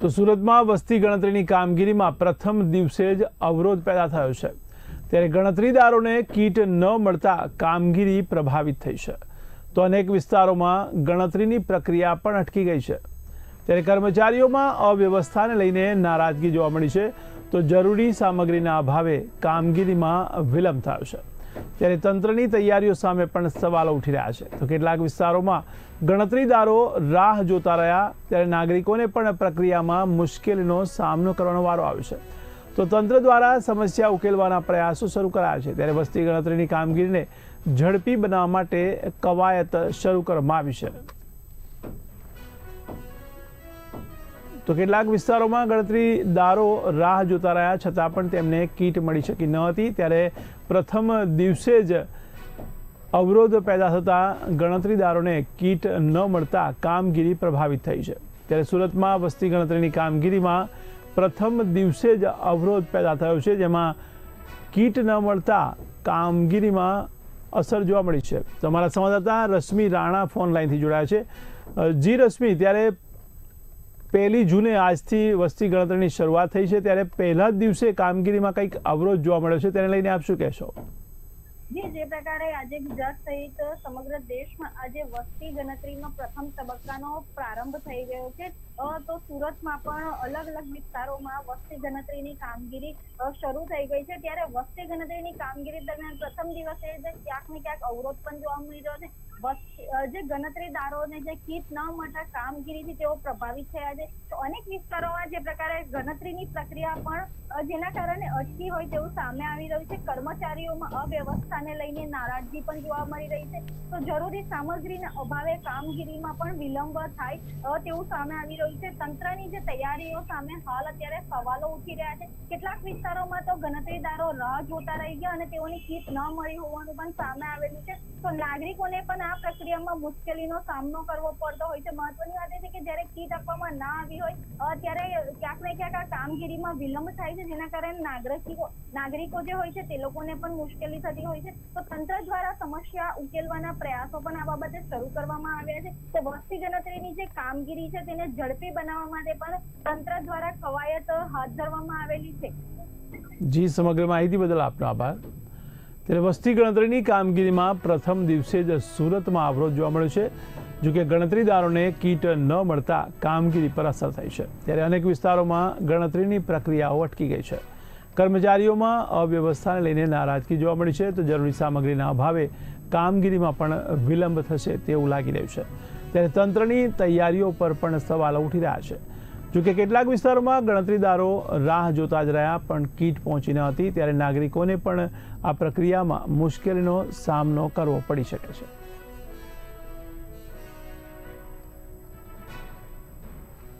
તો સુરતમાં વસ્તી ગણતરીની કામગીરીમાં પ્રથમ દિવસે જ અવરોધ પેદા થયો છે, ત્યારે ગણતરીદારોને કીટ ન મળતા કામગીરી પ્રભાવિત થઈ છે. તો અનેક વિસ્તારોમાં ગણતરીની પ્રક્રિયા પણ અટકી ગઈ છે, ત્યારે કર્મચારીઓમાં અવ્યવસ્થાને લઈને નારાજગી જોવા મળી છે. તો જરૂરી સામગ્રીના અભાવે કામગીરીમાં વિલંબ થયો છે, ત્યારે તંત્રની તૈયારીઓ સામે પણ સવાલો ઉઠી રહ્યા છે. તો કેટલાક વિસ્તારોમાં ગણતરીદારો રાહ જોતા રહ્યા, ત્યારે નાગરિકોને પણ પ્રક્રિયામાં મુશ્કેલીનો સામનો કરવાનો વારો આવ્યો છે. તો તંત્ર દ્વારા સમસ્યા ઉકેલવાના પ્રયાસો શરૂ કરાયા છે, ત્યારે વસ્તી ગણતરીની કામગીરીને ઝડપી બનાવવા માટે કવાયત શરૂ કરવામાં આવી છે. તો કેટલાક વિસ્તારોમાં ગણતરીદારો રાહ જોતા રહ્યા છતાં પણ તેમને કીટ મળી શકી ન હતી, ત્યારે પ્રથમ દિવસે જ અવરોધ પેદા થતાં ગણતરીદારોને કીટ ન મળતા કામગીરી પ્રભાવિત થઈ છે. ત્યારે સુરતમાં વસ્તી ગણતરીની કામગીરીમાં પ્રથમ દિવસે જ અવરોધ પેદા થયો છે, જેમાં કીટ ન મળતા કામગીરીમાં અસર જોવા મળી છે. તો અમારા સંવાદદાતા રશ્મિ રાણા ફોન લાઈનથી જોડાયા છે. જી રશ્મિ, ત્યારે 1 જૂને આજથી વસ્તી ગણતરીની શરૂઆત થઈ છે, ત્યારે પહેલા જ દિવસે કામગીરીમાં કંઈક અવરોધ જોવા મળ્યો છે, તેને લઈને આપ શું કહેશો? જી, જે પ્રકારે આજે ગુજરાત સહિત સમગ્ર દેશમાં આજે વસ્તી ગણતરીનો પ્રથમ તબક્કાનો પ્રારંભ થઈ ગયો છે, તો સુરતમાં પણ અલગ અલગ વિસ્તારોમાં વસ્તી ગણતરીની કામગીરી શરૂ થઈ ગઈ છે. ત્યારે વસ્તી ગણતરીની કામગીરી દરમિયાન પ્રથમ દિવસે ક્યાંક ને ક્યાંક અવરોધ પણ જોવા મળી રહ્યો છે. જે ગણતરીદારોને જે કીટ ન મળતા કામગીરીથી તેઓ પ્રભાવિત થયા છે. તો અનેક વિસ્તારોમાં જે પ્રકારે ગણતરીની પ્રક્રિયા પણ જેના કારણે અટકી હોય તેવું સામે આવી રહ્યું છે. કર્મચારીઓમાં અવ્યવસ્થાને લઈને નારાજગી પણ જોવા મળી રહી છે. તો જરૂરી સામગ્રીના અભાવે કામગીરીમાં પણ વિલંબ થાય તેવું સામે આવી રહ્યું છે. તંત્રની જે તૈયારીઓ સામે હાલ અત્યારે સવાલો ઉઠી રહ્યા છે. કેટલાક વિસ્તારોમાં તો ગણતરીદારો રાહ જોતા રહી ગયા અને તેઓની કીટ ન મળી હોવાનું પણ સામે આવેલું છે. તો નાગરિકોને પણ આ પ્રક્રિયામાં મુશ્કેલીનો સામનો કરવો પડતો હોય છે. મહત્વની વાત એ છે કે જ્યારે કીટ આપવામાં ના આવી હોય ત્યારે ક્યાંક ને ક્યાંક આ કામગીરીમાં વિલંબ થાય છે, જેના કારણે નાગરિકો જે હોય છે તે લોકોને પણ મુશ્કેલી થતી હોય છે. તો તંત્ર દ્વારા સમસ્યા ઉકેલવાના પ્રયાસો પણ આ બાબતે શરૂ કરવામાં આવ્યા છે. તો વસ્તી ગણતરીની જે કામગીરી છે તેને ઝડપી બનાવવા માટે પણ તંત્ર દ્વારા કવાયત હાથ ધરવામાં આવેલી છે. જી, સમગ્ર માહિતી બદલ આપનો આભાર. ત્યારે વસ્તી ગણતરીની કામગીરીમાં પ્રથમ દિવસે જ સુરતમાં અવરોધ જોવા મળ્યો છે. જો કે ગણતરીદારોને કીટ ન મળતા કામગીરી પર અસર થઈ છે, ત્યારે અનેક વિસ્તારોમાં ગણતરીની પ્રક્રિયાઓ અટકી ગઈ છે. કર્મચારીઓમાં અવ્યવસ્થાને લઈને નારાજગી જોવા મળી છે. તો જરૂરી સામગ્રીના અભાવે કામગીરીમાં પણ વિલંબ થશે તેવું લાગી રહ્યું છે, ત્યારે તંત્રની તૈયારીઓ પર પણ સવાલો ઉઠી રહ્યા છે. જો કે કેટલાક વિસ્તારોમાં ગણતરીદારો રાહ જોતા જ રહ્યા પણ કીટ પહોંચી ન હતી, ત્યારે નાગરિકોને પણ આ પ્રક્રિયામાં મુશ્કેલીનો સામનો કરવો પડી શકે છે.